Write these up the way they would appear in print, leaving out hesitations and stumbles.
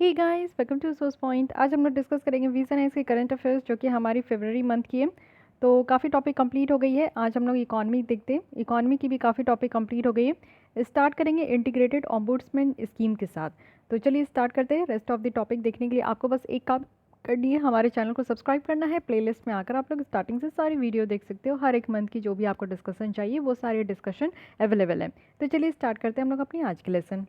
Hey guys, welcome to source point. आज हम लोग डिस्कस करेंगे वीज़न एस के करंट अफेयर्स जो कि हमारी फरवरी मंथ की है। तो काफ़ी टॉपिक कंप्लीट हो गई है। आज हम लोग इकॉनमी देखते हैं, इकॉनमी की भी काफ़ी टॉपिक कंप्लीट हो गई है। स्टार्ट करेंगे इंटीग्रेटेड ऑम्बुड्समैन स्कीम के साथ। तो चलिए स्टार्ट करते हैं। रेस्ट ऑफ द टॉपिक देखने के लिए आपको बस एक काम करनी है, हमारे चैनल को सब्सक्राइब करना है। प्लेलिस्ट में आकर आप लोग स्टार्टिंग से सारी वीडियो देख सकते हो। हर एक मंथ की जो भी आपको डिस्कशन चाहिए वो सारे डिस्कशन अवेलेबल है। तो चलिए स्टार्ट करते हैं हम लोग अपनी आज की लेसन।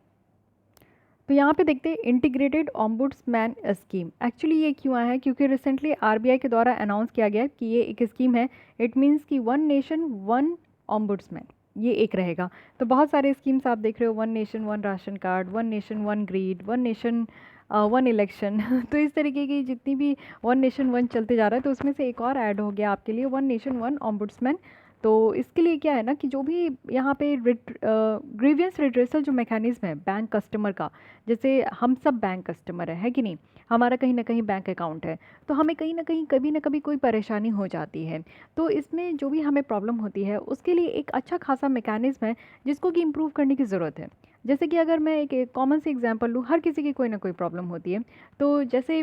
तो यहाँ पे देखते हैं इंटीग्रेटेड ऑम्बुड्समैन स्कीम। एक्चुअली ये क्यों आया है, क्योंकि रिसेंटली आरबीआई के द्वारा अनाउंस किया गया है कि ये एक स्कीम है। इट मीन्स कि वन नेशन वन ऑम्बुड्समैन ये एक रहेगा। तो बहुत सारे स्कीम्स आप देख रहे हो, one nation one ration card, one nation one grid, one nation one election तो इस तरीके की जितनी भी वन नेशन वन चलते जा रहा है, तो उसमें से एक और ऐड हो गया आपके लिए, वन नेशन वन ऑम्बुड्समैन। तो इसके लिए क्या है ना कि जो भी यहाँ पे ग्रीवियंस रिड्रेसल जो मैकेनिज्म है बैंक कस्टमर का, जैसे हम सब बैंक कस्टमर है कि नहीं, हमारा कहीं ना कहीं बैंक अकाउंट है, तो हमें कहीं ना कहीं कभी ना कभी कोई परेशानी हो जाती है। तो इसमें जो भी हमें प्रॉब्लम होती है उसके लिए एक अच्छा खासा मैकेनिज्म है जिसको कि इम्प्रूव करने की ज़रूरत है। जैसे कि अगर मैं एक कॉमन सी एग्जांपल लूँ, हर किसी की कोई ना कोई प्रॉब्लम होती है। तो जैसे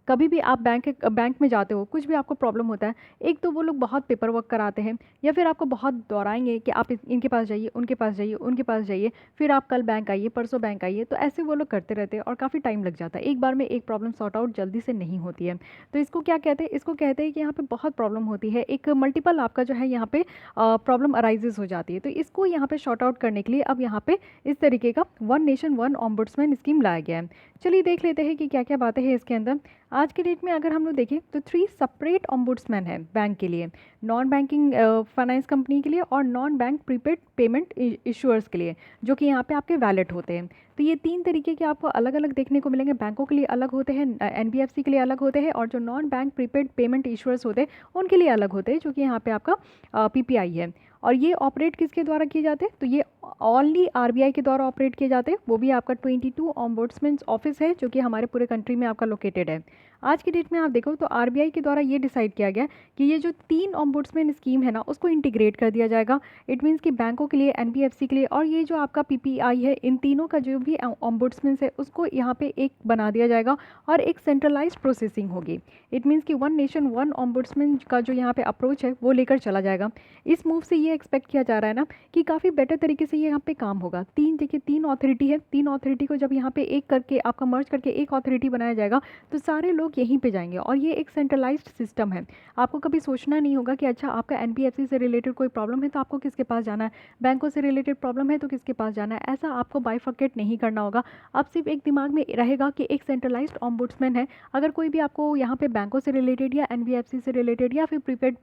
कभी भी आप बैंक में जाते हो, कुछ भी आपको प्रॉब्लम होता है, एक तो वो लोग बहुत पेपर वर्क कराते हैं, या फिर आपको बहुत दौड़ाएंगे कि आप इनके पास जाइए, उनके पास जाइए, उनके पास जाइए, फिर आप कल बैंक आइए, परसों बैंक आइए। तो ऐसे वो लोग करते रहते हैं और काफ़ी टाइम लग जाता है। एक बार में एक प्रॉब्लम सॉर्ट आउट जल्दी से नहीं होती है। तो इसको क्या कहते हैं, इसको कहते हैं कि यहाँ पे बहुत प्रॉब्लम होती है, एक मल्टीपल आपका जो है यहाँ पे प्रॉब्लम अराइजेज हो जाती है। तो इसको यहाँ पे शॉर्ट आउट करने के लिए अब यहाँ पे इस तरीके का one nation one ombudsman scheme लाया गया है। चलिए देख लेते हैं कि क्या क्या बातें हैं इसके अंदर। आज के डेट में अगर हम लोग देखें तो 3 सेपरेट ऑम्बुड्समैन है बैंक के लिए, नॉन बैंकिंग फाइनेंस कंपनी के लिए और non bank prepaid payment issuers के लिए, जो कि यहाँ पे आपके वैलेट होते हैं। तो ये 3 तरीके के आपको अलग अलग देखने को मिलेंगे। बैंकों के लिए अलग होते हैं, एनबीएफसी के लिए अलग होते हैं, और जो non bank prepaid payment issuers होते हैं उनके लिए अलग होते हैं, जो कि यहाँ पे आपका पीपीआई है। और ये ऑपरेट किसके द्वारा किए जाते हैं, तो ये ओनली आरबीआई के द्वारा ऑपरेट किए जाते हैं। वो भी आपका 22 ऑम्बुड्समैन ऑफिस है जो कि हमारे पूरे कंट्री में आपका लोकेटेड है। आज की डेट में आप देखो तो आरबीआई के द्वारा ये डिसाइड किया गया कि ये जो 3 ऑम्बुड्समैन स्कीम है ना, उसको इंटीग्रेट कर दिया जाएगा। इट मीन्स कि बैंकों के लिए, एनबीएफसी के लिए, और ये जो आपका पीपीआई है, इन तीनों का जो भी ऑम्बुड्समैन है उसको यहाँ पे एक बना दिया जाएगा और एक सेंट्रलाइज्ड प्रोसेसिंग होगी। इट मीन्स कि वन नेशन वन ऑम्बुड्समैन का जो यहाँ पे अप्रोच है वो लेकर चला जाएगा। इस मूव से ये एक्सपेक्ट किया जा रहा है ना कि काफ़ी बेटर तरीके से ये यहाँ पे काम होगा। तीन देखिए, 3 ऑथोरिटी है, 3 ऑथोरिटी को जब यहाँ पे एक करके आपका मर्ज करके एक ऑथोरिटी बनाया जाएगा, तो सारे लोग यहीं पे जाएंगे और ये एक सेंट्रलाइज्ड सिस्टम है। आपको कभी सोचना नहीं होगा कि अच्छा आपका एनबीएफसी से रिलेटेड कोई प्रॉब्लम है तो आपको किसके पास जाना है, बैंकों से रिलेटेड प्रॉब्लम है तो किसके पास जाना है। ऐसा आपको बाइफर्केट नहीं करना होगा। अब सिर्फ एक दिमाग में रहेगा कि एक सेंट्रलाइज्ड ऑम्बुड्समैन है। अगर कोई भी आपको यहाँ पे बैंकों से रिलेटेड या एनबीएफसी से रिलेटेड या फिर प्रीपेड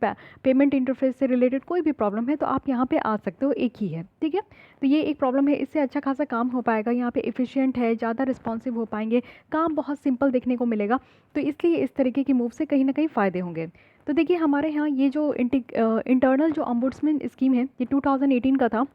पेमेंट इंटरफेस से रिलेटेड कोई भी प्रॉब्लम है तो आप यहाँ पे आ सकते हो, एक ही है, ठीक है। तो ये एक प्रॉब्लम है, इससे अच्छा खासा काम हो पाएगा। यहाँ पे एफिशिएंट है, ज़्यादा रिस्पॉन्सिव हो पाएंगे, काम बहुत सिंपल देखने को मिलेगा। तो इसलिए इस तरीके की मूव से कहीं ना कहीं फ़ायदे होंगे। तो देखिए हमारे यहाँ ये जो इंटरनल जो ऑम्बुड्समैन स्कीम है ये 2018 का था,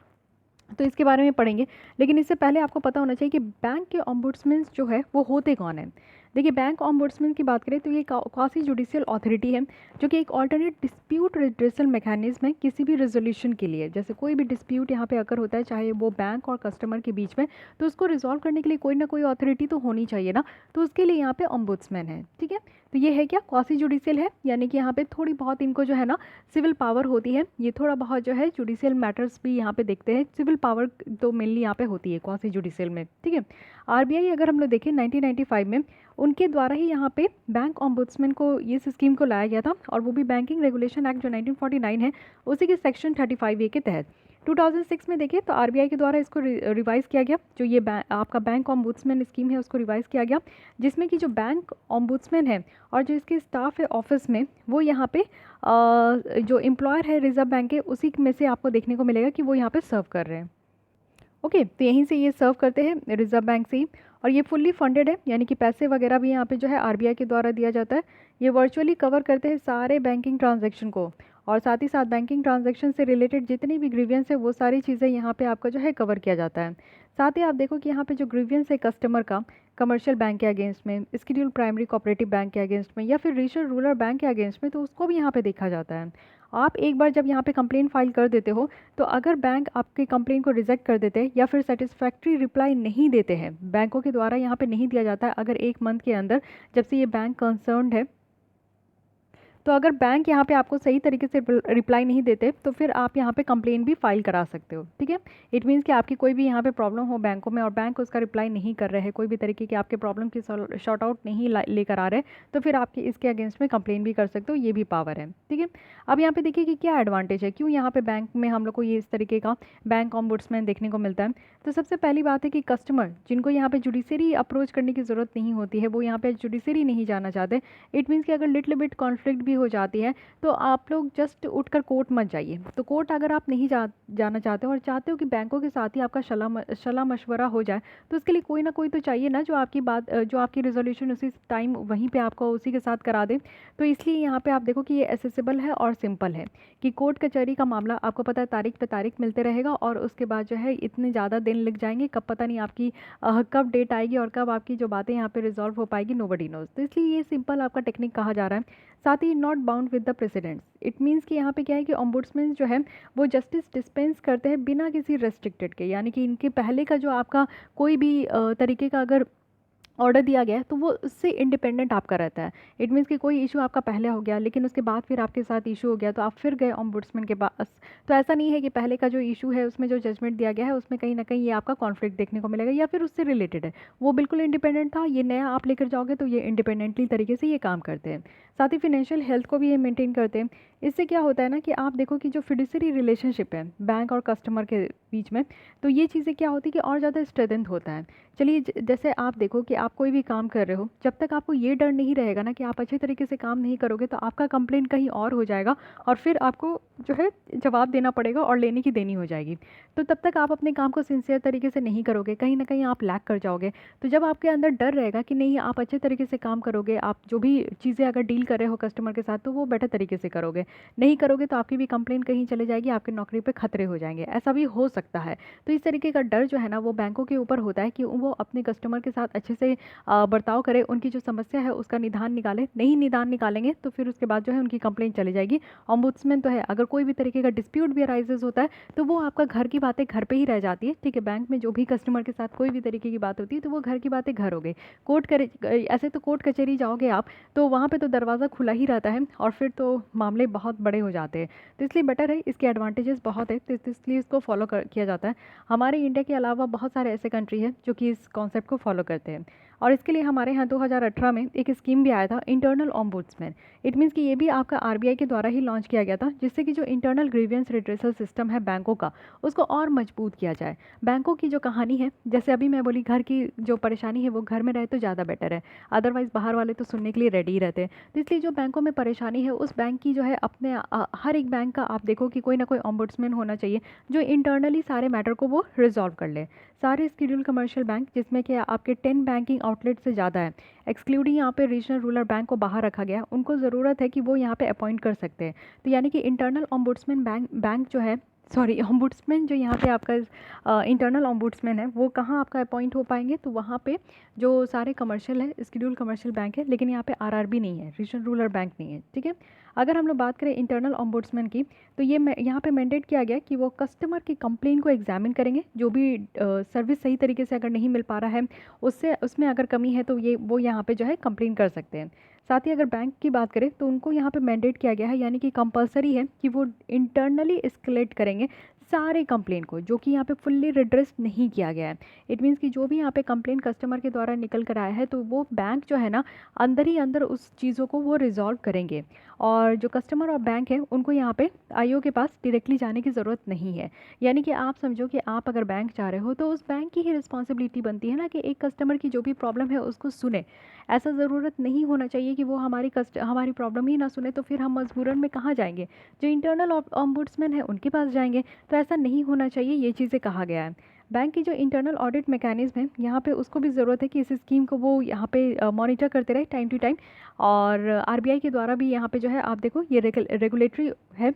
तो इसके बारे में पढ़ेंगे। लेकिन इससे पहले आपको पता होना चाहिए कि बैंक के ऑम्बुड्समैन जो है वो होते कौन है। देखिए बैंक ऑम्बुड्समैन की बात करें तो ये क्वासी जुडिशियल अथॉरिटी है, जो कि एक ऑल्टरनेट डिस्प्यूट रिड्रेसल मैकेनिज्म है किसी भी रेजोल्यूशन के लिए। जैसे कोई भी डिस्प्यूट यहाँ पे अगर होता है, चाहे वो बैंक और कस्टमर के बीच में, तो उसको रिजॉल्व करने के लिए कोई ना कोई अथॉरिटी तो होनी चाहिए ना। तो उसके लिए यहाँ पे ऑम्बुड्समैन है, ठीक है। तो ये है क्या, क्वासी जुडिशियल है, यानी कि यहाँ पे थोड़ी बहुत इनको जो है ना सिविल पावर होती है। ये थोड़ा बहुत जो है जुडिशियल मैटर्स भी यहाँ पे देखते हैं। सिविल पावर तो मेनली यहाँ पे होती है क्वासी जुडिशियल में, ठीक है। आरबीआई अगर हम लोग देखें 1995 में उनके द्वारा ही यहाँ पे बैंक ऑम्बुड्समैन को इस स्कीम को लाया गया था, और वो भी बैंकिंग रेगुलेशन एक्ट जो 1949 है उसी के सेक्शन 35A के तहत। 2006 में देखें तो आरबीआई के द्वारा इसको रिवाइज़ किया गया। जो ये आपका बैंक ऑम्बुड्समैन स्कीम है उसको रिवाइज़ किया गया, जिसमें कि जो बैंक ऑम्बुड्समैन है और जो इसके स्टाफ है ऑफिस में, वो यहाँ पे जो एम्प्लॉयर है रिजर्व बैंक के, उसी में से आपको देखने को मिलेगा कि वो यहाँ पे सर्व कर रहे हैं। ओके, तो यहीं से ये सर्व करते हैं रिजर्व बैंक से ही। और ये फुल्ली फंडेड है, यानी कि पैसे वगैरह भी यहाँ पे जो है आरबीआई के द्वारा दिया जाता है। ये वर्चुअली कवर करते हैं सारे बैंकिंग ट्रांजैक्शन को, और साथ ही साथ बैंकिंग ट्रांजैक्शन से रिलेटेड जितनी भी ग्रीवियंस है वो सारी चीज़ें यहाँ पे आपका जो है कवर किया जाता है। साथ ही आप देखो कि यहाँ पे जो ग्रीवियंस है कस्टमर का कमर्शियल बैंक के अगेंस्ट में, शेड्यूल्ड प्राइमरी कोऑपरेटिव बैंक के अगेंस्ट में या फिर रीजनल रूरल बैंक के अगेंस्ट में, तो उसको भी यहाँ पे देखा जाता है। आप एक बार जब यहाँ पे कंप्लेंट फाइल कर देते हो तो अगर बैंक आपकी कंप्लेंट को रिजेक्ट कर देते हैं या फिर सेटिस्फैक्ट्री रिप्लाई नहीं देते हैं, बैंकों के द्वारा यहाँ पे नहीं दिया जाता है अगर 1 मंथ के अंदर, जब से ये बैंक कंसर्न्ड है, तो अगर बैंक यहाँ पे आपको सही तरीके से रिप्लाई नहीं देते तो फिर आप यहाँ पे कंप्लेन भी फाइल करा सकते हो। ठीक है, इट मीन्स कि आपकी कोई भी यहाँ पे प्रॉब्लम हो बैंकों में और बैंक उसका रिप्लाई नहीं कर रहे हैं, कोई भी तरीके की आपके प्रॉब्लम की शॉर्ट आउट नहीं लेकर आ रहे, तो फिर आपकी इसके अगेंस्ट में कंप्लेन भी कर सकते हो, ये भी पावर है। ठीक है, अब यहाँ पे देखिए कि क्या एडवांटेज है, क्यों यहाँ पे बैंक में हम लोग को ये इस तरीके का बैंक ऑम्बुड्समैन देखने को मिलता है। तो सबसे पहली बात है कि कस्टमर जिनको यहाँ पे जुडिशरी अप्रोच करने की ज़रूरत नहीं होती है, वो यहाँ पे जुडिशरी नहीं जाना चाहते। इट मीन्स कि अगर लिटिल बिट कॉन्फ्लिक्ट भी हो जाती है तो आप लोग जस्ट उठकर कोर्ट मत जाइए। तो कोर्ट अगर आप नहीं जाना चाहते हो और चाहते हो कि बैंकों के साथ ही आपका सलाह मशवरा हो जाए, तो उसके लिए कोई ना कोई तो चाहिए ना जो आपकी बात, जो आपकी रेजोल्यूशन उसी टाइम वहीं पे आपको उसी के साथ करा दे। तो इसलिए यहाँ पे आप देखो कि ये एसेसिबल है और सिंपल है कि कोर्ट कचहरी का मामला आपको पता है तारीख पे तारीख मिलते रहेगा और उसके बाद जो है इतने ज़्यादा दिन लग जाएंगे, कब पता नहीं आपकी कब डेट आएगी और कब आपकी जो बातें यहाँ पे रिजॉल्व हो पाएगी, नोबडी नोज। तो इसलिए ये सिंपल आपका टेक्निक कहा जा रहा है। साथ ही not bound with the presidents, it means कि यहाँ पे क्या है कि ऑम्बुड्समैन जो है वो जस्टिस डिस्पेंस करते हैं बिना किसी रेस्ट्रिक्टेड के, यानी कि इनके पहले का जो आपका कोई भी तरीके का अगर ऑर्डर दिया गया है तो वो उससे इंडिपेंडेंट आपका रहता है। इट मीन्स कि कोई इशू आपका पहले हो गया लेकिन उसके बाद फिर आपके साथ इशू हो गया तो आप फिर गए ऑम्बुड्समैन के पास, तो ऐसा नहीं है कि पहले का जो इशू है उसमें जो जजमेंट दिया गया है उसमें कहीं ना कहीं ये आपका कॉन्फ्लिक्ट देखने को मिलेगा या फिर उससे रिलेटेड है। वो बिल्कुल इंडिपेंडेंट था, ये नया आप लेकर जाओगे तो ये इंडिपेंडेंटली तरीके से ये काम करते हैं। साथ ही फिनेंशियल हेल्थ को भी ये मेंटेन करते हैं। इससे क्या होता है ना कि आप देखो कि जो फिड्यूसरी रिलेशनशिप है बैंक और कस्टमर के बीच में, तो ये चीज़ें क्या होती है कि और ज़्यादा स्ट्रेंथ होता है। चलिए जैसे आप देखो कि आप कोई भी काम कर रहे हो, जब तक आपको ये डर नहीं रहेगा ना कि आप अच्छे तरीके से काम नहीं करोगे तो आपका कंप्लेंट कहीं और हो जाएगा और फिर आपको जो है जवाब देना पड़ेगा और लेने की देनी हो जाएगी। तो तब तक आप अपने काम को सिंसियर तरीके से नहीं करोगे, कहीं ना कहीं आप लैक कर जाओगे। तो जब आपके अंदर डर रहेगा कि नहीं आप अच्छे तरीके से काम करोगे, आप जो भी चीज़ें अगर डील कर रहे हो कस्टमर के साथ तो वो बेटर तरीके से करोगे, नहीं करोगे तो आपकी भी कंप्लेंट कहीं चले जाएगी, आपकी नौकरी पे खतरे हो जाएंगे, ऐसा भी हो सकता है। तो इस तरीके का डर जो है ना वो बैंकों के ऊपर होता है कि वो अपने कस्टमर के साथ अच्छे से बर्ताव करे, उनकी जो समस्या है उसका निदान निकाले। नहीं निदान निकालेंगे तो फिर उसके बाद जो है उनकी कंप्लेंट चली जाएगी। ऑम्बुड्समैन तो है, अगर कोई भी तरीके का डिस्प्यूट भी अराइजेज होता है तो वो आपका घर की बातें घर पे ही रह जाती है। ठीक है, बैंक में जो भी कस्टमर के साथ कोई भी तरीके की बात होती है तो वो घर की बातें घर हो गई। कोर्ट करे ऐसे तो कोर्ट कचहरी जाओगे आप तो वहाँ पे तो दरवाज़ा खुला ही रहता है और फिर तो मामले बहुत बड़े हो जाते हैं। तो इसलिए बेटर है, इसके एडवांटेजेस बहुत है, तो इसलिए इसको फॉलो किया जाता है। हमारे इंडिया के अलावा बहुत सारे ऐसे कंट्री हैं जो कि इस कॉन्सेप्ट को फॉलो करते हैं और इसके लिए हमारे यहाँ 2018 में एक स्कीम भी आया था, इंटरनल ऑम्बुड्समैन। इट मीन्स कि ये भी आपका आरबीआई के द्वारा ही लॉन्च किया गया था, जिससे कि जो इंटरनल ग्रीवियंस रिड्रेसल सिस्टम है बैंकों का उसको और मजबूत किया जाए। बैंकों की जो कहानी है, जैसे अभी मैं बोली घर की जो परेशानी है वो घर में रहे तो ज़्यादा बेटर है, अदरवाइज़ बाहर वाले तो सुनने के लिए रेडी ही रहते हैं। तो इसलिए जो बैंकों में परेशानी है उस बैंक की जो है अपने हर एक बैंक का आप देखो कि कोई ना कोई ऑम्बुड्समैन होना चाहिए जो इंटरनली सारे मैटर को वो रिजॉल्व कर ले। सारे शेड्यूल्ड कमर्शियल बैंक जिसमें कि आपके 10 बैंकिंग आउटलेट से ज़्यादा है, एक्सक्लूडिंग यहाँ पे रीजनल रूरल बैंक को बाहर रखा गया, उनको ज़रूरत है कि वो यहाँ पे अपॉइंट कर सकते हैं। तो यानी कि इंटरनल ऑम्बुड्समैन बैंक जो है, सॉरी ऑम्बुड्समैन जो यहाँ पे आपका इंटरनल ऑम्बुड्समैन है वो कहाँ आपका अपॉइंट हो पाएंगे, तो वहाँ पे जो सारे कमर्शियल है, शेड्यूल कमर्शियल बैंक है, लेकिन यहाँ पे आरआरबी नहीं है, रीजनल रूरल बैंक नहीं है। ठीक है, अगर हम लोग बात करें इंटरनल ऑम्बुड्समैन की, तो ये यहाँ पे मैंडेट किया गया कि वो कस्टमर की कंप्लेंट को एग्जामिन करेंगे, जो भी सर्विस सही तरीके से अगर नहीं मिल पा रहा है उसमें अगर कमी है तो वो यहाँ पे जो है कंप्लेंट कर सकते हैं। साथ ही अगर बैंक की बात करें तो उनको यहाँ पे मैंडेट किया गया है, यानी कि कंपलसरी है कि वो इंटरनली एस्केलेट करेंगे सारे कंप्लेंट को, जो कि यहाँ पे फुल्ली रिड्रेस नहीं किया गया है। इट मीन्स कि जो भी यहाँ पे कंप्लेंट कस्टमर के द्वारा निकल कर आया है तो वो बैंक जो है ना अंदर ही अंदर उस चीज़ों को वो रिजॉल्व करेंगे और जो कस्टमर और बैंक है उनको यहाँ पे आईओ के पास डायरेक्टली जाने की ज़रूरत नहीं है। यानी कि आप समझो कि आप अगर बैंक जा रहे हो तो उस बैंक की ही रिस्पॉन्सिबिलिटी बनती है ना कि एक कस्टमर की जो भी प्रॉब्लम है उसको सुने। ऐसा ज़रूरत नहीं होना चाहिए कि वो हमारी प्रॉब्लम ही ना सुने तो फिर हम मजबूरन में कहाँ जाएंगे, जो इंटरनल ऑम्बुड्समैन है उनके पास जाएंगे। तो ऐसा नहीं होना चाहिए, ये चीज़ें कहा गया है। बैंक की जो इंटरनल ऑडिट मैकेनिज्म है यहाँ पे उसको भी ज़रूरत है कि इस स्कीम को वो यहाँ पे मॉनिटर करते रहे टाइम टू टाइम। और आरबीआई के द्वारा भी यहाँ पे जो है आप देखो ये रेगुलेटरी है,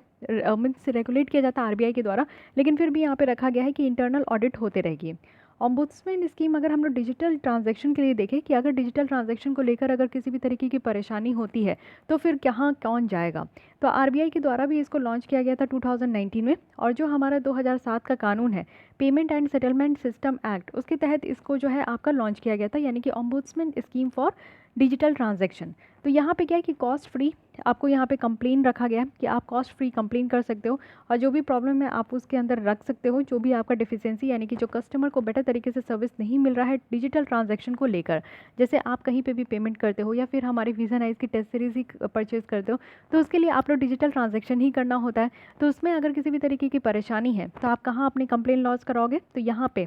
मीन्स रेगुलेट किया जाता है आरबीआई के द्वारा, लेकिन फिर भी यहाँ पे रखा गया है कि इंटरनल ऑडिट होते रहेगी। ओम्बुड्समैन स्कीम अगर हम लोग डिजिटल ट्रांजैक्शन के लिए देखें कि अगर डिजिटल ट्रांजैक्शन को लेकर अगर किसी भी तरीके की परेशानी होती है तो फिर कहाँ कौन जाएगा। तो आरबीआई के द्वारा भी इसको लॉन्च किया गया था 2019 में, और जो हमारा 2007 का कानून है payment and settlement system act, उसके तहत इसको जो है आपका लॉन्च किया गया था, यानी कि ombudsman scheme for digital transaction. तो यहाँ पे क्या है कि कॉस्ट फ्री आपको यहाँ पे कंप्लेन रखा गया है कि आप कॉस्ट फ्री कंप्लेन कर सकते हो, और जो भी प्रॉब्लम है आप उसके अंदर रख सकते हो, जो भी आपका डिफिशियंसी यानी कि जो कस्टमर को बेटर तरीके से सर्विस नहीं मिल रहा है डिजिटल ट्रांजैक्शन को लेकर, जैसे आप कहीं पे भी पेमेंट करते हो या फिर हमारी वीज़ा नाइस की टेस्ट सीरीज ही परचेज करते हो, तो उसके लिए आप लोग डिजिटल ट्रांजैक्शन ही करना होता है। तो उसमें अगर किसी भी तरीके की परेशानी है तो आप कहाँ अपनी कंप्लेन लॉन्च कराओगे, तो यहाँ पे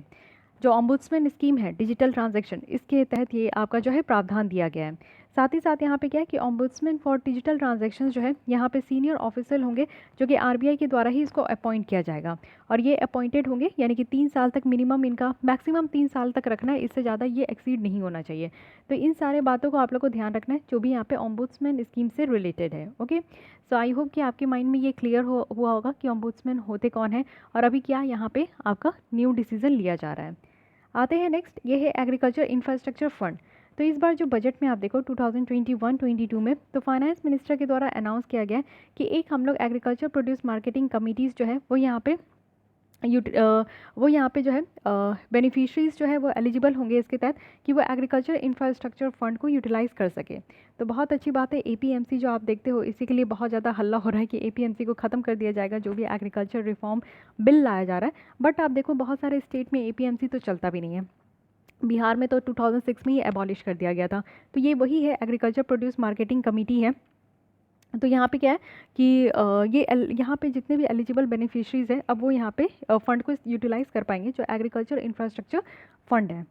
जो ओम्बुड्समैन स्कीम है डिजिटल ट्रांजैक्शन, इसके तहत ये आपका जो है प्रावधान दिया गया है। साथ ही साथ यहाँ पे क्या है कि ओम्बुड्समैन फॉर डिजिटल ट्रांजैक्शंस जो है यहाँ पे सीनियर ऑफिसर होंगे जो कि आरबीआई के द्वारा ही इसको अपॉइंट किया जाएगा, और ये अपॉइंटेड होंगे, यानी कि 3 साल तक मिनिमम इनका, मैक्सिमम 3 साल तक रखना है, इससे ज़्यादा ये एक्सीड नहीं होना चाहिए। तो इन सारे बातों को आप लोग को ध्यान रखना है जो भी यहाँ पे ओम्बुड्समैन स्कीम से रिलेटेड है। ओके, सो आई होप कि आपके माइंड में ये क्लियर हुआ होगा कि ओम्बुड्समैन होते कौन है और अभी क्या यहाँ पे आपका न्यू डिसीजन लिया जा रहा है। आते हैं नेक्स्ट, ये है एग्रीकल्चर इंफ्रास्ट्रक्चर फंड। तो इस बार जो बजट में आप देखो 2021-22 में, तो फाइनेंस मिनिस्टर के द्वारा अनाउंस किया गया है कि एक हम लोग एग्रीकल्चर प्रोड्यूस मार्केटिंग कमिटीज़ जो है वो यहाँ पे जो है बेनिफिशरीज जो है वो एलिजिबल होंगे इसके तहत कि वो एग्रीकल्चर इंफ्रास्ट्रक्चर फंड को यूटिलाइज़ कर सके। तो बहुत अच्छी बात है। एपीएमसी जो आप देखते हो इसी के लिए बहुत ज़्यादा हल्ला हो रहा है कि एपीएमसी को ख़त्म कर दिया जाएगा, जो भी एग्रीकल्चर रिफॉर्म बिल लाया जा रहा है। बट आप देखो बहुत सारे स्टेट में एपीएमसी तो चलता भी नहीं है। बिहार में तो 2006 में ही एबॉलिश कर दिया गया था। तो ये वही है, एग्रीकल्चर प्रोड्यूस मार्केटिंग कमेटी है। तो यहाँ पे क्या है कि यहाँ पे जितने भी एलिजिबल बेनिफिशरीज हैं अब वो यहाँ पे फंड को यूटिलाइज़ कर पाएंगे, जो एग्रीकल्चर इंफ्रास्ट्रक्चर फंड है।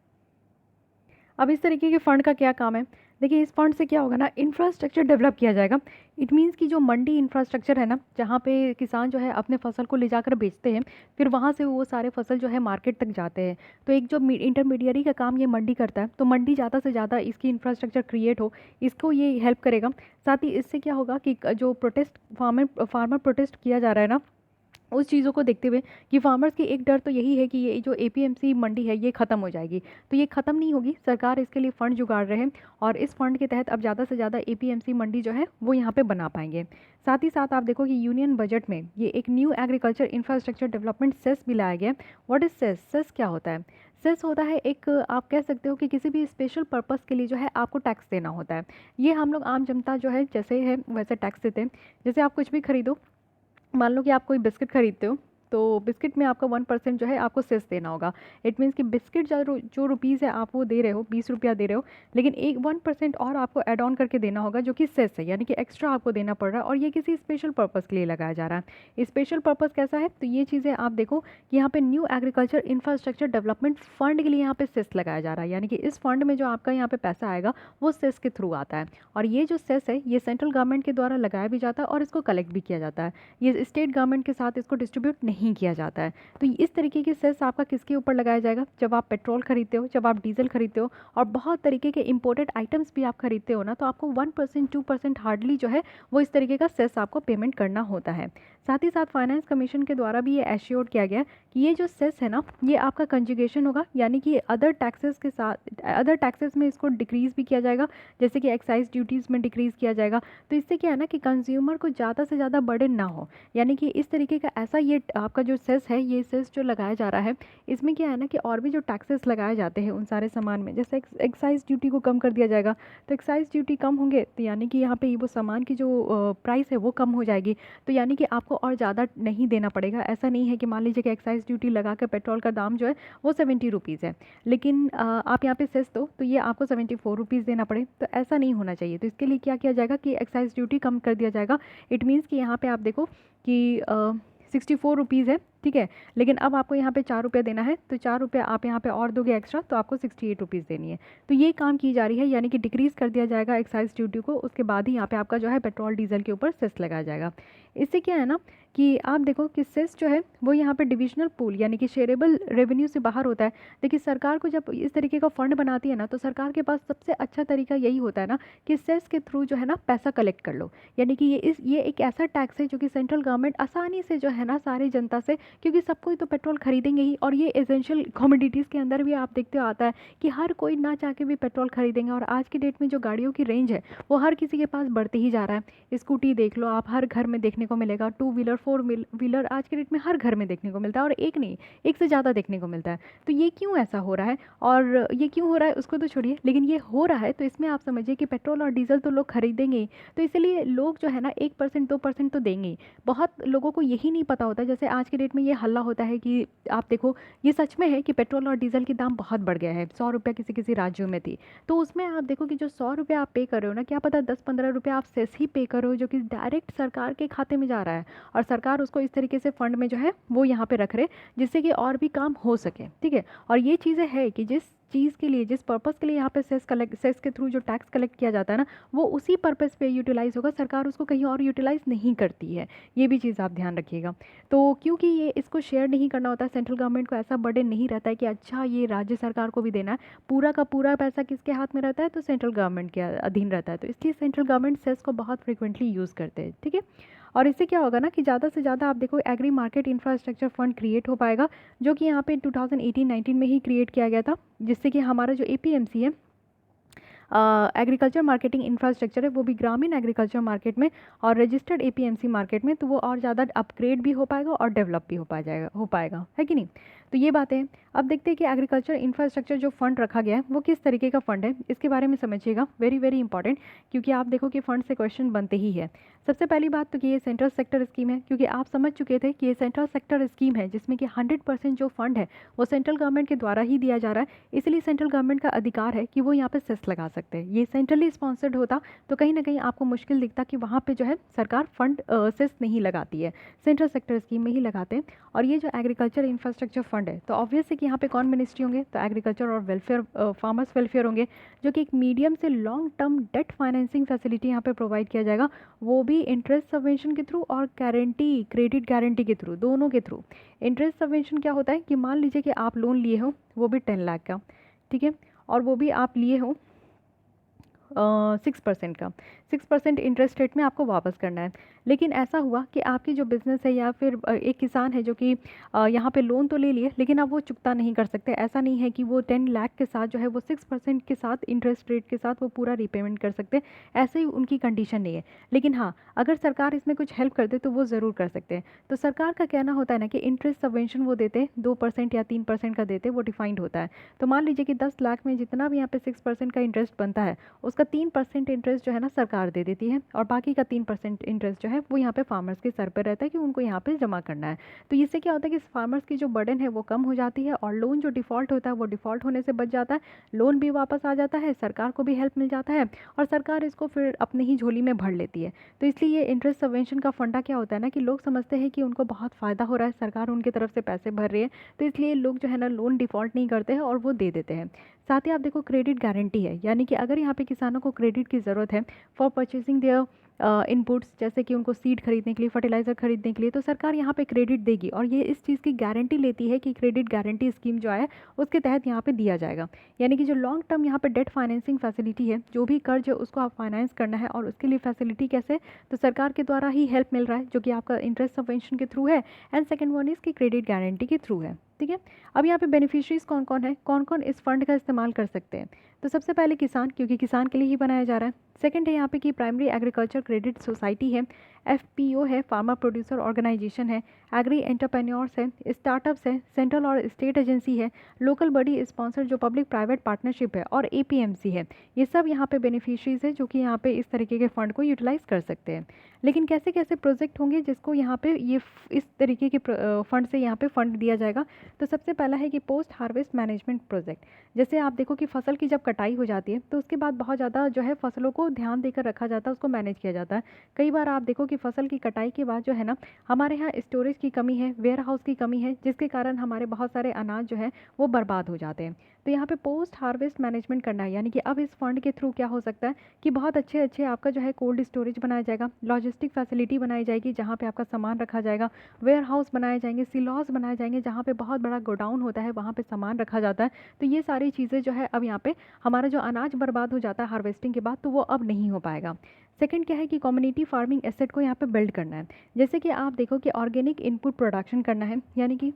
अब इस तरीके के फ़ंड का क्या काम है, देखिए इस फंड से क्या होगा ना, इंफ्रास्ट्रक्चर डेवलप किया जाएगा। इट मीन्स कि जो मंडी इंफ्रास्ट्रक्चर है ना, जहाँ पे किसान जो है अपने फसल को ले जाकर बेचते हैं, फिर वहाँ से वो सारे फसल जो है मार्केट तक जाते हैं। तो एक जो इंटरमीडियरी का काम ये मंडी करता है, तो मंडी ज़्यादा से ज़्यादा इसकी इंफ्रास्ट्रक्चर क्रिएट हो, इसको ये हेल्प करेगा। साथ ही इससे क्या होगा कि जो फार्मर प्रोटेस्ट किया जा रहा है ना, उस चीज़ों को देखते हुए कि फार्मर्स की एक डर तो यही है कि ये जो एपीएमसी मंडी है ये ख़त्म हो जाएगी। तो ये ख़त्म नहीं होगी, सरकार इसके लिए फ़ंड जुगाड़ रहे हैं, और इस फंड के तहत अब ज़्यादा से ज़्यादा एपीएमसी मंडी जो है वो यहाँ पे बना पाएंगे। साथ ही साथ आप देखो कि यूनियन बजट में ये एक new agriculture infrastructure development cess भी लाया गया। What is cess? सेस क्या होता है? सेस होता है एक, आप कह सकते हो कि किसी भी स्पेशल पर्पस के लिए जो है आपको टैक्स देना होता है। ये हम लोग आम जनता जो है जैसे है वैसे टैक्स देते हैं। जैसे आप कुछ भी खरीदो, मान लो कि आप कोई बिस्किट खरीदते हो, तो बिस्किट में आपका 1% जो है आपको सेस देना होगा। इट मीन्स कि बिस्किट जो रुपीज़ है आप वो दे रहे हो, 20 रुपया दे रहे हो, लेकिन एक 1% और आपको ऐड ऑन करके देना होगा जो कि सेस है, यानी कि एक्स्ट्रा आपको देना पड़ रहा है, और ये किसी स्पेशल पर्पज़ के लिए लगाया जा रहा है। स्पेशल पर्पज़ कैसा है, तो ये चीज़ें आप देखो कि यहाँ पे new agriculture infrastructure development fund के लिए यहाँ पे सेस लगाया जा रहा है, यानी कि इस फंड में जो आपका यहाँ पे पैसा आएगा वो सेस के थ्रू आता है। और ये जो सेस है ये सेंट्रल गवर्नमेंट के द्वारा लगाया भी जाता है और इसको कलेक्ट भी किया जाता है। ये स्टेट गवर्नमेंट के साथ इसको डिस्ट्रीब्यूट नहीं किया जाता है। तो इस तरीके की सेस आपका किसके ऊपर लगाया जाएगा, जब आप पेट्रोल खरीदते हो, जब आप डीजल खरीदते हो, और बहुत तरीके के इंपोर्टेड आइटम्स भी आप खरीदते हो ना, तो आपको 1% 2% हार्डली जो है वो इस तरीके का सेस आपको पेमेंट करना होता है। साथ ही साथ फाइनेंस कमीशन के द्वारा भी ये एश्योर किया गया कि ये जो सेस है ना ये आपका कंजुगेशन होगा, यानी कि अदर टैक्सेस के साथ, अदर टैक्सेस में इसको डिक्रीज़ भी किया जाएगा, जैसे कि एक्साइज ड्यूटीज़ में डिक्रीज़ किया जाएगा। तो इससे क्या है ना कि कंज्यूमर को ज़्यादा से ज़्यादा बर्डन ना हो, यानी कि इस तरीके का ऐसा ये आपका जो सेस है, ये सेस जो लगाया जा रहा है, इसमें क्या है ना कि और भी जो टैक्सेस लगाए जाते हैं उन सारे सामान में, जैसे एक्साइज ड्यूटी को कम कर दिया जाएगा। तो एक्साइज ड्यूटी कम होंगे तो यानी कि यहाँ पे वो सामान की जो प्राइस है वो कम हो जाएगी, तो यानी कि आपको और ज़्यादा नहीं देना पड़ेगा। ऐसा नहीं है कि मान लीजिए कि एक्साइज ड्यूटी लगा कर पेट्रोल का दाम जो है वो 70 रुपीज़ है, लेकिन आप यहाँ पे सेस दो तो ये आपको 74 रुपीज़ देना पड़े, तो ऐसा नहीं होना चाहिए। तो इसके लिए क्या किया जाएगा कि एक्साइज ड्यूटी कम कर दिया जाएगा। इट मीन्स कि यहाँ पे आप देखो कि 64 रुपीज़ है, ठीक है, लेकिन अब आपको यहाँ पे 4 रुपये देना है, तो 4 रुपये आप यहाँ पे और दोगे एक्स्ट्रा, तो आपको 68 रुपीज़ देनी है। तो ये काम की जा रही है, यानी कि डिक्रीज़ कर दिया जाएगा एक्साइज ड्यूटी को, उसके बाद ही यहाँ पे आपका जो है पेट्रोल डीजल के ऊपर सेस लगाया जाएगा। इससे क्या है ना कि आप देखो कि सेस जो है वो यहाँ पे डिविजनल पूल यानी कि शेयरेबल रेवेन्यू से बाहर होता है। देखिए सरकार को जब इस तरीके का फंड बनाती है ना, तो सरकार के पास सबसे अच्छा तरीका यही होता है ना कि सेस के थ्रू जो है ना पैसा कलेक्ट कर लो। यानी कि ये एक ऐसा टैक्स है जो कि सेंट्रल गवर्नमेंट आसानी से जो है ना सारी जनता से, क्योंकि सब कोई तो पेट्रोल खरीदेंगे ही, और ये एसेंशियल कमोडिटीज़ के अंदर भी आप देखते हो आता है कि हर कोई ना चाह के भी पेट्रोल खरीदेंगे। और आज की डेट में जो गाड़ियों की रेंज है वो हर किसी के पास बढ़ते ही जा रहा है। स्कूटी देख लो आप, हर घर में देखने को मिलेगा। टू व्हीलर, फोर व्हीलर आज के डेट में हर घर में देखने को मिलता है, और एक नहीं, एक से ज़्यादा देखने को मिलता है। तो ये क्यों ऐसा हो रहा है, और ये क्यों हो रहा है उसको तो छोड़िए, लेकिन ये हो रहा है तो इसमें आप समझिए कि पेट्रोल और डीजल तो लोग खरीदेंगे ही, तो इसलिए लोग जो है ना 1% 2% तो देंगे ही। बहुत लोगों को यही नहीं पता होता, जैसे आज की डेट में ये हल्ला होता है कि आप देखो ये सच में है कि पेट्रोल और डीजल की दाम बहुत बढ़ गया है। 100 रुपये किसी किसी राज्यों में थी, तो उसमें आप देखो कि जो 100 रुपये आप पे कर रहे हो ना, क्या पता 10-15 रुपये आप सेस ही पे करो, जो कि डायरेक्ट सरकार के खाते में जा रहा है, और सरकार उसको इस तरीके से फंड में जो है वो यहाँ पे रख रहे, जिससे कि और भी काम हो सके। ठीक है, और ये चीज़ें है कि जिस चीज़ के लिए, जिस पर्पज़ के लिए यहाँ पे सेस के थ्रू जो टैक्स कलेक्ट किया जाता है ना, वो उसी पर्पज़ पे यूटिलाइज़ होगा, सरकार उसको कहीं और यूटिलाइज़ नहीं करती है। ये भी चीज़ आप ध्यान रखिएगा। तो क्योंकि ये इसको शेयर नहीं करना होता है, सेंट्रल गवर्नमेंट को ऐसा बर्डन नहीं रहता है कि अच्छा ये राज्य सरकार को भी देना है, पूरा का पूरा पैसा किसके हाथ में रहता है, तो सेंट्रल गवर्नमेंट के अधीन रहता है। तो इसलिए सेंट्रल गवर्नमेंट सेस को बहुत फ्रिक्वेंटली यूज़ करते हैं। ठीक है, और इससे क्या होगा ना कि ज़्यादा से ज़्यादा आप देखो agri market infrastructure fund create हो पाएगा, जो कि यहाँ पे 2018-19 में ही क्रिएट किया गया था, जिससे कि हमारा जो एपीएमसी है, एग्रीकल्चर मार्केटिंग इंफ्रास्ट्रक्चर है, वो भी ग्रामीण एग्रीकल्चर मार्केट में और रजिस्टर्ड एपीएमसी मार्केट में, तो वो और ज़्यादा अपग्रेड भी हो पाएगा और डेवलप भी हो पाएगा, है कि नहीं। तो ये बातें हैं। अब देखते हैं कि एग्रीकल्चर इंफ्रास्ट्रक्चर जो फंड रखा गया है वो किस तरीके का फंड है, इसके बारे में समझिएगा। वेरी वेरी इंपॉर्टेंट, क्योंकि आप देखो कि फंड से क्वेश्चन बनते ही है। सबसे पहली बात तो कि ये सेंट्रल सेक्टर स्कीम है, क्योंकि आप समझ चुके थे कि ये सेंट्रल सेक्टर स्कीम है जिसमें कि 100% जो फंड है वो सेंट्रल गवर्नमेंट के द्वारा ही दिया जा रहा है। इसलिए सेंट्रल गवर्नमेंट का अधिकार है कि वो यहाँ पे सेस लगा सकते हैं। ये सेंट्रली स्पॉन्सर्ड होता तो कहीं ना कहीं आपको मुश्किल दिखता कि वहाँ पे जो है सरकार फंड सेस नहीं लगाती है, सेंट्रल सेक्टर स्कीम में ही लगाते हैं। और ये जो एग्रीकल्चर इंफ्रास्ट्रक्चर फंड है, तो ऑब्वियस है कि यहाँ पे कौन मिनिस्ट्री होंगे, तो एग्रीकल्चर और वेलफेयर, फार्मर्स वेलफेयर होंगे, जो कि एक मीडियम से long term debt financing facility यहाँ पे प्रोवाइड किया जाएगा, वो भी इंटरेस्ट सबवेंशन के थ्रू और गारंटी, क्रेडिट गारंटी के थ्रू, दोनों के थ्रू। इंटरेस्ट सबवेंशन क्या होता है कि मान लीजिए कि आप लोन लिए हो, वो भी 10 लाख का, ठीक है, और वो भी आप लिए हो 6% का, 6% इंटरेस्ट रेट में आपको वापस करना है। लेकिन ऐसा हुआ कि आपकी जो बिज़नेस है या फिर एक किसान है जो कि यहाँ पे लोन तो ले लिए, लेकिन अब वो चुकता नहीं कर सकते। ऐसा नहीं है कि वो 10 लाख के साथ जो है वो 6% के साथ इंटरेस्ट रेट के साथ वो पूरा रीपेमेंट कर सकते, ऐसे ही उनकी कंडीशन नहीं है। लेकिन हाँ, अगर सरकार इसमें कुछ हेल्प कर दे तो वो ज़रूर कर सकते हैं। तो सरकार का कहना होता है ना कि इंटरेस्ट सबवेंशन वो देते 2% या 3% का देते, वो डिफाइंड होता है। तो मान लीजिए कि 10 लाख में जितना भी यहाँ पे 6% का इंटरेस्ट बनता है, उसका 3% इंटरेस्ट जो है ना सरकार दे देती है, और बाकी का 3% इंटरेस्ट जो है वो यहाँ पे फार्मर्स के सर पे रहता है कि उनको यहाँ पे जमा करना है। तो इससे क्या होता है कि फार्मर्स की जो बर्डन है वो कम हो जाती है, और लोन जो डिफ़ॉल्ट होता है वो डिफ़ॉल्ट होने से बच जाता है, लोन भी वापस आ जाता है, सरकार को भी हेल्प मिल जाता है, और सरकार इसको फिर अपनी ही झोली में भर लेती है। तो इसलिए ये इंटरेस्ट सबवेंशन का फंडा क्या होता है ना कि लोग समझते हैं कि उनको बहुत फ़ायदा हो रहा है, सरकार उनकी तरफ से पैसे भर रही है, तो इसलिए लोग जो है ना लोन डिफ़ॉल्ट नहीं करते हैं और वो दे देते हैं। साथ ही आप देखो क्रेडिट गारंटी है, यानी कि अगर यहाँ पे किसानों को क्रेडिट की ज़रूरत है फॉर परचेजिंग देयर इनपुट्स, जैसे कि उनको सीड खरीदने के लिए, फर्टिलाइज़र खरीदने के लिए, तो सरकार यहाँ पे क्रेडिट देगी, और ये इस चीज़ की गारंटी लेती है कि क्रेडिट गारंटी स्कीम जो है उसके तहत यहाँ पे दिया जाएगा। यानी कि जो लॉन्ग टर्म यहाँ पे डेट फाइनेंसिंग फैसिलिटी है, जो भी कर्ज है उसको आप फाइनेंस करना है, और उसके लिए फैसिलिटी कैसे, तो सरकार के द्वारा ही हेल्प मिल रहा है, जो कि आपका इंटरेस्ट सबवेंशन के थ्रू है, एंड सेकेंड वन इसकी क्रेडिट गारंटी के थ्रू है। ठीक है, अब यहाँ पे बेनिफिशरीज कौन कौन है, कौन कौन इस फंड का इस्तेमाल कर सकते हैं। तो सबसे पहले किसान, क्योंकि किसान के लिए ही बनाया जा रहा है। सेकंड है यहाँ पे कि प्राइमरी एग्रीकल्चर क्रेडिट सोसाइटी है, एफपीओ है, फार्मर प्रोड्यूसर ऑर्गेनाइजेशन है, एग्री एंटरप्रेन्योर्स है, स्टार्टअप्स है, सेंट्रल और स्टेट एजेंसी है, लोकल बॉडी स्पॉन्सर जो पब्लिक प्राइवेट पार्टनरशिप है, और एपीएमसी है। ये सब यहाँ पे बेनिफिशरीज है जो कि यहाँ पे इस तरीके के फंड को यूटिलाइज़ कर सकते हैं। लेकिन कैसे कैसे प्रोजेक्ट होंगे जिसको यहाँ पे ये इस तरीके के फंड से यहाँ पे फंड दिया जाएगा। तो सबसे पहला है कि पोस्ट हार्वेस्ट मैनेजमेंट प्रोजेक्ट। जैसे आप देखो कि फसल की जब कटाई हो जाती है तो उसके बाद बहुत ज़्यादा जो है फसलों को ध्यान देकर रखा जाता है, उसको मैनेज किया जाता है। कई बार आप देखो कि क्योंकि फसल की कटाई के बाद जो है ना हमारे यहाँ स्टोरेज की कमी है, वेयर हाउस की कमी है, जिसके कारण हमारे बहुत सारे अनाज जो है वो बर्बाद हो जाते हैं। तो यहाँ पे पोस्ट हार्वेस्ट मैनेजमेंट करना है, यानी कि अब इस फंड के थ्रू क्या हो सकता है कि बहुत अच्छे अच्छे आपका जो है कोल्ड स्टोरेज बनाया जाएगा, लॉजिस्टिक फैसिलिटी बनाई जाएगी जहाँ पे आपका सामान रखा जाएगा, वेयर हाउस बनाए जाएंगे, सिलॉज बनाए जाएंगे जहाँ पे बहुत बड़ा गोडाउन होता है, वहाँ पे सामान रखा जाता है। तो ये सारी चीज़ें जो है अब यहाँ पे हमारा जो अनाज बर्बाद हो जाता है हार्वेस्टिंग के बाद, तो वो अब नहीं हो पाएगा। सेकंड क्या है कि कम्युनिटी फार्मिंग एसेट को यहाँ पे बिल्ड करना है। जैसे कि आप देखो कि ऑर्गेनिक इनपुट प्रोडक्शन करना है, यानी कि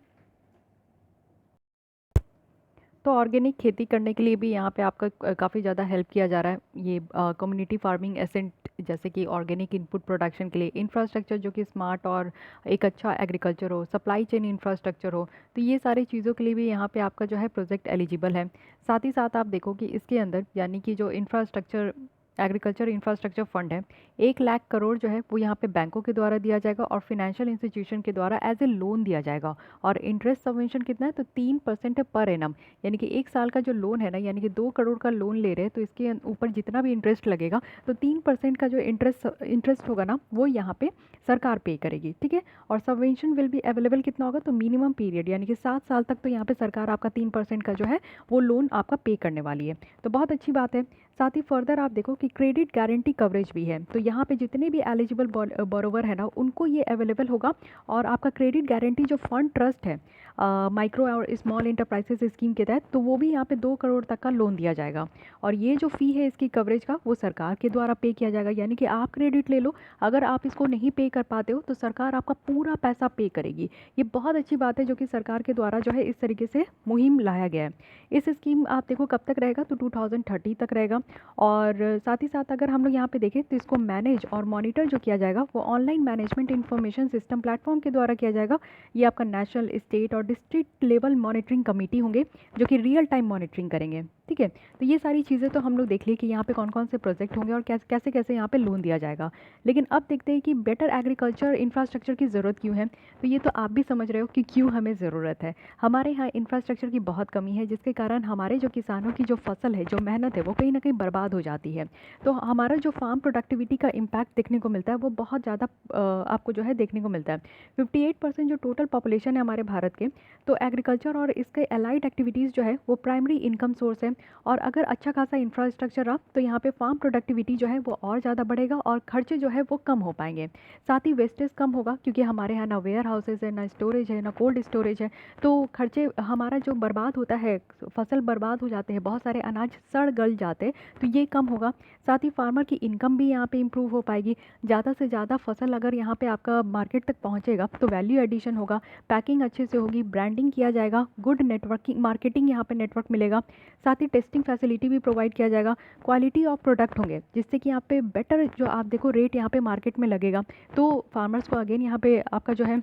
तो ऑर्गेनिक खेती करने के लिए भी यहाँ पे आपका काफ़ी ज़्यादा हेल्प किया जा रहा है ये कम्युनिटी फार्मिंग एसेंट, जैसे कि ऑर्गेनिक इनपुट प्रोडक्शन के लिए इंफ्रास्ट्रक्चर जो कि स्मार्ट और एक अच्छा एग्रीकल्चर हो, सप्लाई चेन इंफ्रास्ट्रक्चर हो, तो ये सारी चीज़ों के लिए भी यहाँ पे आपका जो है प्रोजेक्ट एलिजिबल है। साथ ही साथ आप देखो कि इसके अंदर यानी कि जो इंफ्रास्ट्रक्चर एग्रीकल्चर इंफ्रास्ट्रक्चर फंड है, 1 लाख करोड़ जो है वो यहाँ पे बैंकों के द्वारा दिया जाएगा और फिनेंशियल इंस्टीट्यूशन के द्वारा एज ए लोन दिया जाएगा। और इंटरेस्ट सबवेंशन कितना है, तो 3% है पर एनम, यानी कि 1 साल का जो लोन है ना, यानी कि 2 करोड़ का लोन ले रहे हैं तो इसके ऊपर जितना भी इंटरेस्ट लगेगा तो 3% का जो इंटरेस्ट होगा ना वो यहाँ पे सरकार पे करेगी, ठीक है। और सबवेंशन विल बी अवेलेबल कितना होगा, तो मिनिमम पीरियड यानी कि 7 साल तक तो यहाँ पे सरकार आपका 3% का जो है वो लोन आपका पे करने वाली है, तो बहुत अच्छी बात है। साथ ही फर्दर आप देखो कि क्रेडिट गारंटी कवरेज भी है, तो यहाँ पे जितने भी एलिजिबल बोरोवर है ना उनको ये अवेलेबल होगा। और आपका क्रेडिट गारंटी जो फंड ट्रस्ट है माइक्रो और स्मॉल इंटरप्राइजेस स्कीम के तहत, तो वो भी यहाँ पे 2 करोड़ तक का लोन दिया जाएगा। और ये जो फ़ी है इसकी कवरेज का वो सरकार के द्वारा पे किया जाएगा, यानी कि आप क्रेडिट ले लो, अगर आप इसको नहीं पे कर पाते हो तो सरकार आपका पूरा पैसा पे करेगी। ये बहुत अच्छी बात है जो कि सरकार के द्वारा जो है इस तरीके से मुहिम लाया गया है। इस स्कीम आप देखो कब तक रहेगा, तो 2030 तक रहेगा। और साथ ही साथ अगर हम लोग यहाँ पे देखें तो इसको मैनेज और मॉनिटर जो किया जाएगा वो online management information system platform के द्वारा किया जाएगा। ये आपका नेशनल, स्टेट और डिस्ट्रिक्ट लेवल मॉनिटरिंग कमेटी होंगे जो कि रियल टाइम मॉनिटरिंग करेंगे, ठीक है। तो ये सारी चीज़ें तो हम लोग देख लिए कि यहाँ पे कौन कौन से प्रोजेक्ट होंगे और कैसे कैसे कैसे यहाँ पे लोन दिया जाएगा। लेकिन अब देखते हैं कि बेटर एग्रीकल्चर इंफ्रास्ट्रक्चर की ज़रूरत क्यों है। तो ये तो आप भी समझ रहे हो कि क्यों हमें ज़रूरत है। हमारे यहाँ इंफ्रास्ट्रक्चर की बहुत कमी है, जिसके कारण हमारे जो किसानों की जो फसल है, जो मेहनत है, वो कहीं ना कहीं बर्बाद हो जाती है। तो हमारा जो फार्म प्रोडक्टिविटी का इम्पैक्ट देखने को मिलता है वो बहुत ज़्यादा आपको जो है देखने को मिलता है। 58% जो टोटल पॉपुलेशन है हमारे भारत के, तो एग्रीकल्चर और इसके अलाइड एक्टिविटीज़ जो है वो प्राइमरी इनकम सोर्स है। और अगर अच्छा खासा इंफ्रास्ट्रक्चर रहा तो यहाँ पे फार्म प्रोडक्टिविटी जो है वो और ज़्यादा बढ़ेगा और खर्चे जो है वो कम हो पाएंगे। साथ ही वेस्टेज कम होगा, क्योंकि हमारे यहाँ ना वेयर हाउसेज है, ना स्टोरेज है, ना कोल्ड स्टोरेज है। तो खर्चे हमारा जो बर्बाद होता है, फसल बर्बाद हो जाते हैं, बहुत सारे अनाज सड़ गल जाते हैं, तो ये कम होगा। साथ ही फार्मर की इनकम भी यहाँ पे इम्प्रूव हो पाएगी। ज़्यादा से ज़्यादा फसल अगर यहाँ पे आपका मार्केट तक पहुँचेगा तो वैल्यू एडिशन होगा, पैकिंग अच्छे से होगी, ब्रांडिंग किया जाएगा, गुड नेटवर्किंग मार्केटिंग यहाँ पे नेटवर्क मिलेगा। साथ ही टेस्टिंग फैसिलिटी भी प्रोवाइड किया जाएगा, क्वालिटी ऑफ प्रोडक्ट होंगे जिससे कि यहाँ पे बेटर जो आप देखो रेट यहाँ पे मार्केट में लगेगा, तो फार्मर्स को अगेन यहाँ पे आपका जो है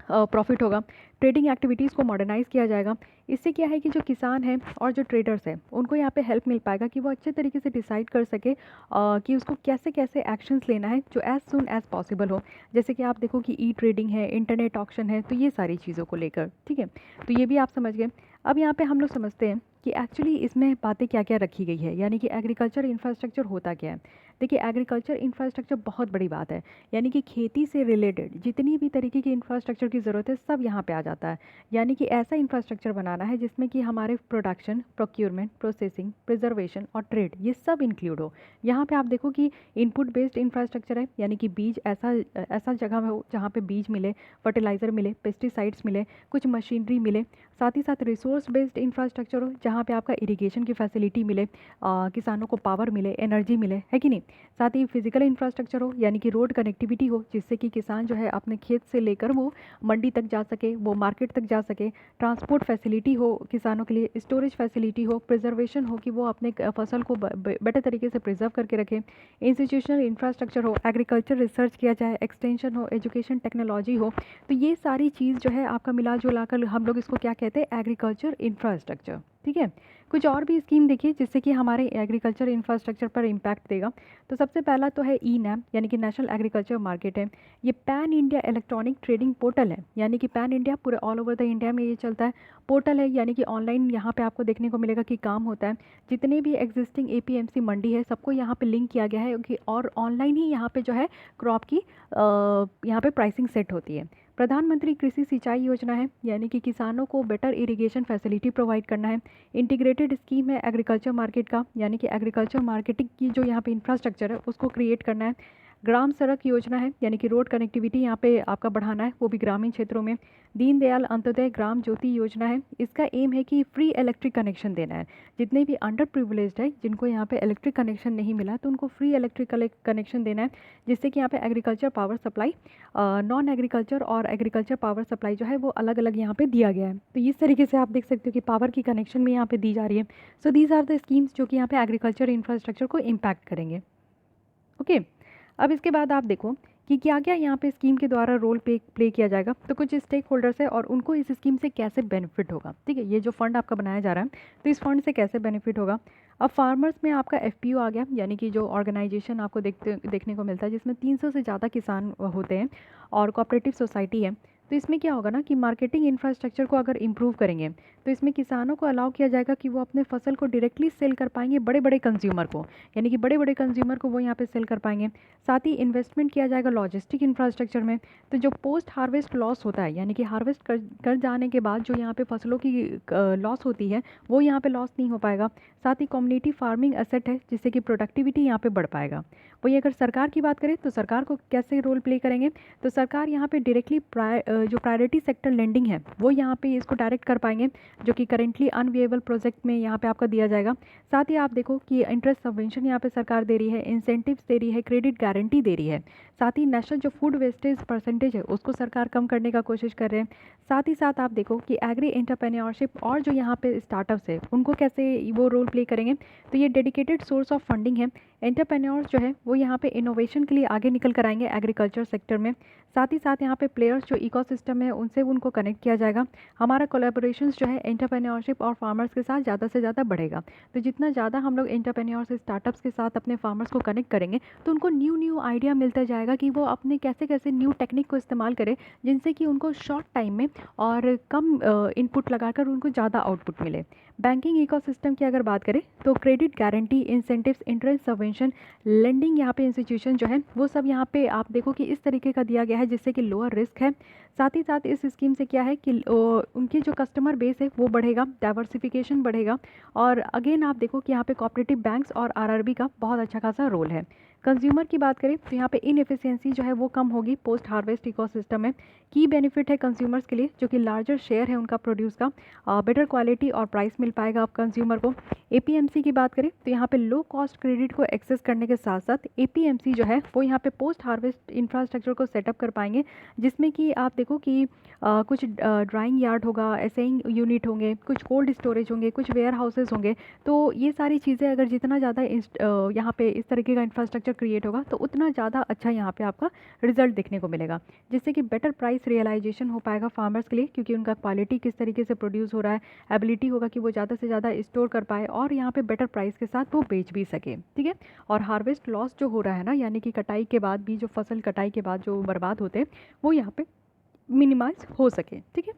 प्रॉफिट होगा। ट्रेडिंग एक्टिविटीज़ को मॉडर्नाइज़ किया जाएगा। इससे क्या है कि जो किसान हैं और जो ट्रेडर्स हैं उनको यहाँ पे हेल्प मिल पाएगा कि वो अच्छे तरीके से डिसाइड कर सके कि उसको कैसे कैसे एक्शंस लेना है जो एज़ सुन एज़ पॉसिबल हो। जैसे कि आप देखो कि ई ट्रेडिंग है, इंटरनेट ऑक्शन है, तो ये सारी चीज़ों को लेकर, ठीक है। तो ये भी आप समझ गए। अब यहाँ पे हम लोग समझते हैं कि एक्चुअली इसमें बातें क्या क्या रखी गई है, यानी कि एग्रीकल्चर इंफ्रास्ट्रक्चर होता क्या है। देखिए एग्रीकल्चर इंफ्रास्ट्रक्चर बहुत बड़ी बात है, यानी कि खेती से रिलेटेड जितनी भी तरीके की इंफ्रास्ट्रक्चर की ज़रूरत है सब यहाँ पे आ जाता है। यानी कि ऐसा इंफ्रास्ट्रक्चर बनाना है जिसमें कि हमारे प्रोडक्शन, प्रोक्योरमेंट, प्रोसेसिंग, प्रिजर्वेशन और ट्रेड ये सब इंक्लूड हो। यहाँ पे आप देखो कि इनपुट बेस्ड इंफ्रास्ट्रक्चर है, यानी कि बीज ऐसा ऐसा जगह में हो जहाँ पे बीज मिले, फर्टिलाइज़र मिले, पेस्टिसाइड्स मिले, कुछ मशीनरी मिले। साथ ही साथ रिसोर्स बेस्ड इंफ्रास्ट्रक्चर हो जहाँ पे आपका इरिगेशन की फैसिलिटी मिले, किसानों को पावर मिले, एनर्जी मिले, है कि नहीं। साथ ही फिजिकल इंफ्रास्ट्रक्चर हो, यानी कि रोड कनेक्टिविटी हो जिससे कि किसान जो है अपने खेत से लेकर वो मंडी तक जा सके, वो मार्केट तक जा सके। ट्रांसपोर्ट फैसिलिटी हो किसानों के लिए, स्टोरेज फैसिलिटी हो, प्रिजर्वेशन हो कि वो अपने फसल को बेटर तरीके से प्रिजर्व करके रखें। इंस्टीट्यूशनल इंफ्रास्ट्रक्चर हो, एग्रीकल्चर रिसर्च किया जाए, एक्सटेंशन हो, एजुकेशन टेक्नोलॉजी हो। तो ये सारी चीज़ जो है आपका मिला जुला कर हम लोग इसको क्या कहते हैं, एग्रीकल्चर इंफ्रास्ट्रक्चर, ठीक है। कुछ और भी स्कीम देखिए जिससे कि हमारे एग्रीकल्चर इंफ्रास्ट्रक्चर पर इम्पैक्ट देगा। तो सबसे पहला तो है ई नैम, यानी कि नेशनल एग्रीकल्चर मार्केट है। ये pan India electronic trading portal है, यानी कि पैन इंडिया पूरे ऑल ओवर द इंडिया में ये चलता है। पोर्टल है यानी कि ऑनलाइन यहाँ पे आपको देखने को मिलेगा कि काम होता है। जितने भी एग्जिस्टिंग एपीएमसी मंडी है सबको यहाँ पे लिंक किया गया है कि और ऑनलाइन ही यहाँ पे जो है क्रॉप की यहाँ पे प्राइसिंग सेट होती है। प्रधानमंत्री कृषि सिंचाई योजना है, यानी कि किसानों को बेटर इरिगेशन फैसिलिटी प्रोवाइड करना है। इंटीग्रेटेड स्कीम है एग्रीकल्चर मार्केट का, यानी कि एग्रीकल्चर मार्केटिंग की जो यहाँ पे इंफ्रास्ट्रक्चर है उसको क्रिएट करना है। ग्राम सड़क योजना है, यानी कि रोड कनेक्टिविटी यहाँ पे आपका बढ़ाना है, वो भी ग्रामीण क्षेत्रों में। दीनदयाल अंत्योदय ग्राम ज्योति योजना है, इसका एम है कि फ्री इलेक्ट्रिक कनेक्शन देना है। जितने भी अंडर प्रिविलेज्ड है जिनको यहाँ पे इलेक्ट्रिक कनेक्शन नहीं मिला तो उनको फ्री इलेक्ट्रिक कनेक्शन देना है, जिससे कि यहाँ पे agriculture power supply, non agriculture और एग्रीकल्चर पावर सप्लाई जो है वो अलग अलग यहाँ पे दिया गया है। तो इस तरीके से आप देख सकते हो कि पावर की कनेक्शन भी यहाँ पे दी जा रही है। So these are the schemes जो कि यहाँ पे एग्रीकल्चर इंफ्रास्ट्रक्चर को इम्पैक्ट करेंगे। ओके, अब इसके बाद आप देखो कि क्या क्या यहाँ पे स्कीम के द्वारा रोल प्ले किया जाएगा। तो कुछ स्टेक होल्डर्स है और उनको इस स्कीम से कैसे बेनिफिट होगा। ठीक है, ये जो फंड आपका बनाया जा रहा है तो इस फंड से कैसे बेनिफिट होगा। अब फार्मर्स में आपका एफपीओ आ गया, यानी कि जो ऑर्गेनाइजेशन आपको देखने को मिलता है जिसमें 300 से ज़्यादा किसान होते हैं और कोऑपरेटिव सोसाइटी है। तो इसमें क्या होगा ना कि मार्केटिंग इंफ्रास्ट्रक्चर को अगर इम्प्रूव करेंगे तो इसमें किसानों को अलाउ किया जाएगा कि वो अपने फसल को डायरेक्टली सेल कर पाएंगे बड़े बड़े कंज्यूमर को, यानी कि बड़े बड़े कंज्यूमर को वो यहाँ पे सेल कर पाएंगे। साथ ही इन्वेस्टमेंट किया जाएगा लॉजिस्टिक इंफ्रास्ट्रक्चर में। तो जो पोस्ट हार्वेस्ट लॉस होता है, यानी कि हार्वेस्ट कर जाने के बाद जो यहाँ पे फसलों की लॉस होती है वो यहाँ पे लॉस नहीं हो पाएगा। साथ ही कम्युनिटी फार्मिंग एसेट है जिससे कि प्रोडक्टिविटी यहाँ पे बढ़ पाएगा। वही अगर सरकार की बात करें तो सरकार को कैसे रोल प्ले करेंगे, तो सरकार यहाँ पे डायरेक्टली जो प्रायोरिटी सेक्टर लेंडिंग है वो यहाँ पे इसको डायरेक्ट कर पाएंगे, जो कि करेंटली अनवेएबल प्रोजेक्ट में यहाँ पे आपका दिया जाएगा। साथ ही आप देखो कि इंटरेस्ट सबवेंशन यहाँ पे सरकार दे रही है, इंसेंटिव्स दे रही है, क्रेडिट गारंटी दे रही है। साथ ही नेशनल जो फूड वेस्टेज परसेंटेज है उसको सरकार कम करने का कोशिश कर रहे हैं। साथ ही साथ आप देखो कि एग्री एंटरप्रेन्योरशिप और जो यहाँ पे स्टार्टअप्स है उनको कैसे वो रोल प्ले करेंगे। तो ये डेडिकेटेड सोर्स ऑफ फंडिंग है। एंटरप्रेन्योर्स जो है वो यहाँ पे इनोवेशन के लिए आगे निकल कर आएंगे एग्रीकल्चर सेक्टर में। साथ ही साथ यहाँ पे प्लेयर्स जो इकोसिस्टम है उनसे उनको कनेक्ट किया जाएगा। हमारा कोलैबोरेशंस जो है एंटरप्रेन्योरशिप और फार्मर्स के साथ ज़्यादा से ज़्यादा बढ़ेगा। तो जितना ज़्यादा हम लोग एंटरप्रेन्योर्स स्टार्टअप्स के साथ अपने फार्मर्स को कनेक्ट करेंगे तो उनको न्यू आइडिया मिलता जाएगा कि वो अपने कैसे कैसे न्यू टेक्निक को इस्तेमाल करें, जिनसे कि उनको शॉर्ट टाइम में और कम इनपुट लगाकर उनको ज़्यादा आउटपुट मिले। बैंकिंग इकोसिस्टम की अगर बात करें तो credit guarantee, incentives, interest subvention, lending यहाँ पे इंस्टीट्यूशन जो है वो सब यहाँ पे आप देखो कि इस तरीके का दिया गया है जिससे कि लोअर रिस्क है। साथ ही साथ इस स्कीम से क्या है कि उनकी जो कस्टमर बेस है वो बढ़ेगा, डाइवर्सिफिकेशन बढ़ेगा। और अगेन आप देखो कि यहाँ पे कोऑपरेटिव बैंक्स और आरआरबी का बहुत अच्छा खासा रोल है। कंज्यूमर की बात करें तो यहाँ पे इनएफिशिएंसी जो है वो कम होगी पोस्ट हार्वेस्ट इकोसिस्टम में। की बेनिफिट है कंज्यूमर्स के लिए जो कि लार्जर शेयर है उनका प्रोड्यूस का, बेटर क्वालिटी और प्राइस मिल पाएगा आप कंज्यूमर को। एपीएमसी की बात करें तो यहाँ पे लो कॉस्ट क्रेडिट को एक्सेस करने के साथ साथ एपीएमसी जो है वो यहाँ पे पोस्ट हार्वेस्ट इंफ्रास्ट्रक्चर को सेटअप कर पाएंगे, जिसमें कि आप देखो कि कुछ ड्राइंग यार्ड होगा, एसेइंग यूनिट होंगे, कुछ कोल्ड स्टोरेज होंगे, कुछ वेयर हाउसेज होंगे। तो ये सारी चीज़ें अगर जितना ज़्यादा यहाँ पे इस तरीके का इंफ्रास्ट्रक्चर क्रिएट होगा तो उतना ज़्यादा अच्छा यहाँ पे आपका रिजल्ट देखने को मिलेगा, जिससे कि बेटर प्राइस रियलाइजेशन हो पाएगा फार्मर्स के लिए, क्योंकि उनका क्वालिटी किस तरीके से प्रोड्यूस हो रहा है, एबिलिटी होगा कि वो ज़्यादा से ज़्यादा स्टोर कर पाए और यहाँ पे बेटर प्राइस के साथ वो बेच भी सके। ठीक है, और हार्वेस्ट लॉस जो हो रहा है ना, यानी कि कटाई के बाद भी जो फसल कटाई के बाद जो बर्बाद होते हैं वो यहाँ पे मिनिमाइज हो सके। ठीक है,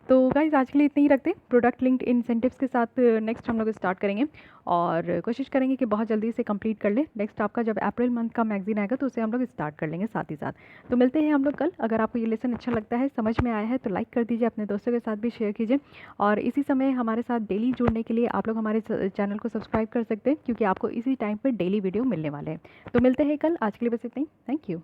तो गाइज आज के लिए इतने ही रखते हैं। प्रोडक्ट लिंक्ड इंसेंटिव्स के साथ नेक्स्ट हम लोग स्टार्ट करेंगे और कोशिश करेंगे कि बहुत जल्दी से कंप्लीट कर ले। नेक्स्ट आपका जब अप्रैल मंथ का मैगजीन आएगा तो उसे हम लोग स्टार्ट कर लेंगे साथ ही साथ। तो मिलते हैं हम लोग कल। अगर आपको ये लेसन अच्छा लगता है, समझ में आया है तो लाइक कर दीजिए, अपने दोस्तों के साथ भी शेयर कीजिए और इसी समय हमारे साथ डेली जुड़ने के लिए आप लोग हमारे चैनल को सब्सक्राइब कर सकते हैं, क्योंकि आपको इसी टाइम पर डेली वीडियो मिलने वाले हैं। तो मिलते हैं कल, आज के लिए बस इतना ही। Thank you.